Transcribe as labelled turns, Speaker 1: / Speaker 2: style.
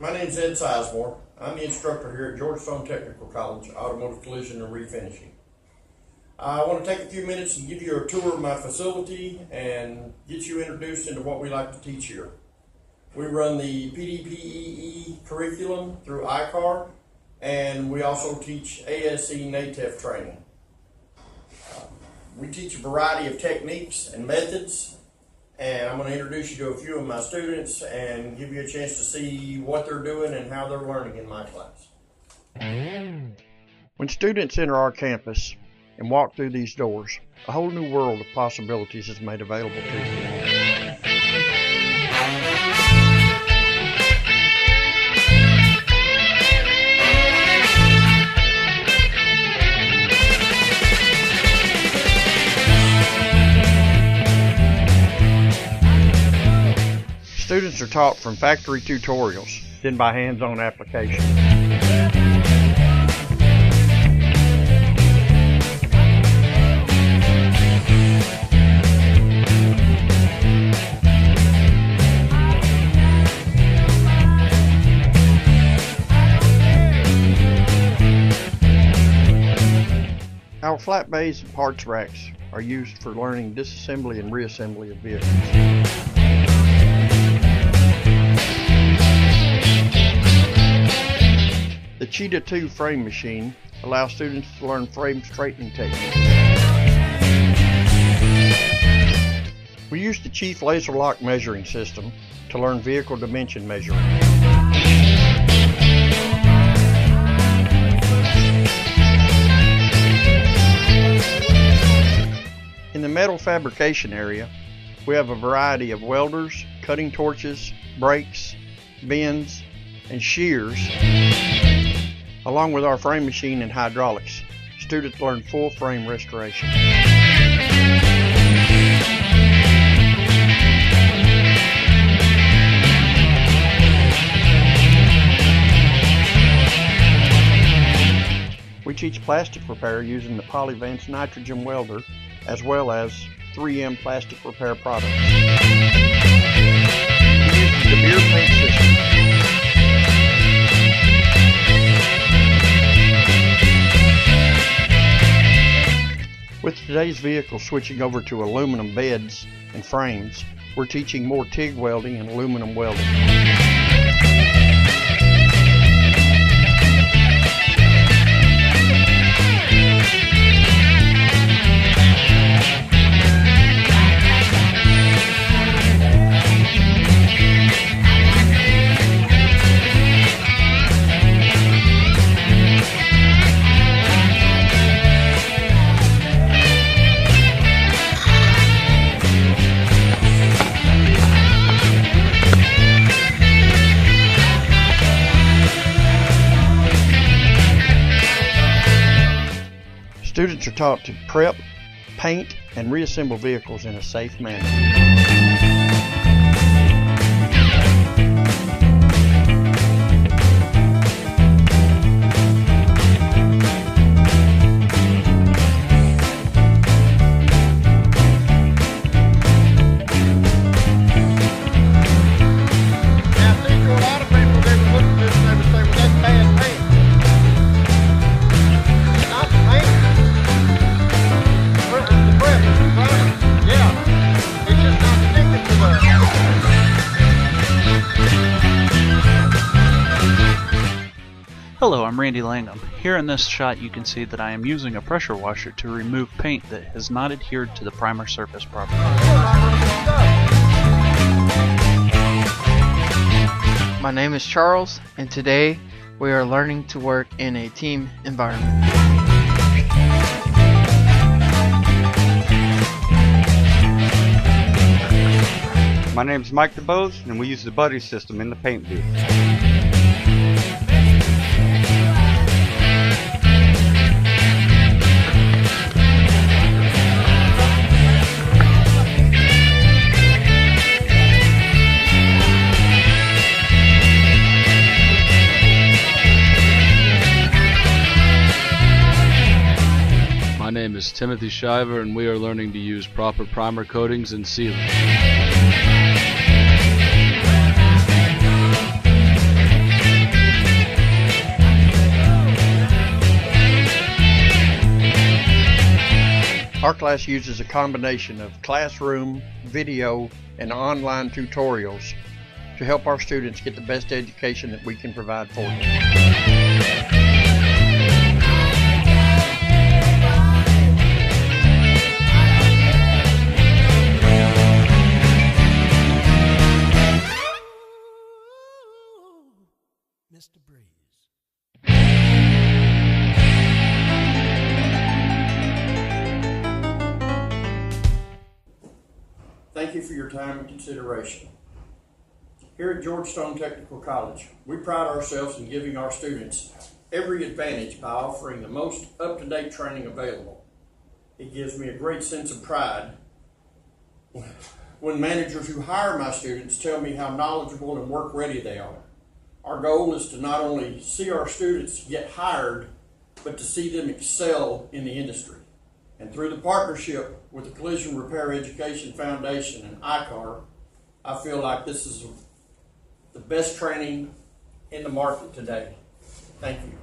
Speaker 1: My name's Ed Sizemore. I'm the instructor here at Georgetown Technical College, Automotive Collision and Refinishing. I want to take a few minutes and give you a tour of my facility and get you introduced into what we like to teach here. We run the PDPEE curriculum through ICAR, and we also teach ASE NATEF training. We teach a variety of techniques and methods, and I'm going to introduce you to a few of my students and give you a chance to see what they're doing and how they're learning in my class. When students enter our campus and walk through these doors, a whole new world of possibilities is made available to them. Students are taught from factory tutorials, then by hands-on application. Our flat bays and parts racks are used for learning disassembly and reassembly of vehicles. The Cheetah 2 frame machine allows students to learn frame straightening techniques. We use the Chief Laser Lock measuring system to learn vehicle dimension measuring. In the metal fabrication area, we have a variety of welders, cutting torches, brakes, bends, and shears. Along with our frame machine and hydraulics, students learn full frame restoration. We teach plastic repair using the Polyvance nitrogen welder as well as 3M plastic repair products. We use the Beer paint system. With today's vehicle switching over to aluminum beds and frames, we're teaching more TIG welding and aluminum welding. Students are taught to prep, paint, and reassemble vehicles in a safe manner.
Speaker 2: Hello, I'm Randy Langham. Here in this shot you can see that I am using a pressure washer to remove paint that has not adhered to the primer surface properly.
Speaker 3: My name is Charles, and today we are learning to work in a team environment.
Speaker 4: My name is Mike DeBose, and we use the buddy system in the paint booth.
Speaker 5: My name is Timothy Shiver, and we are learning to use proper primer coatings and sealing.
Speaker 6: Our class uses a combination of classroom, video, and online tutorials to help our students get the best education that we can provide for them.
Speaker 7: Mr. Breeze.
Speaker 1: Thank you for your time and consideration. Here at George Stone Technical College, we pride ourselves in giving our students every advantage by offering the most up-to-date training available. It gives me a great sense of pride when managers who hire my students tell me how knowledgeable and work-ready they are. Our goal is to not only see our students get hired, but to see them excel in the industry. And through the partnership with the Collision Repair Education Foundation and ICAR, I feel like this is the best training in the market today. Thank you.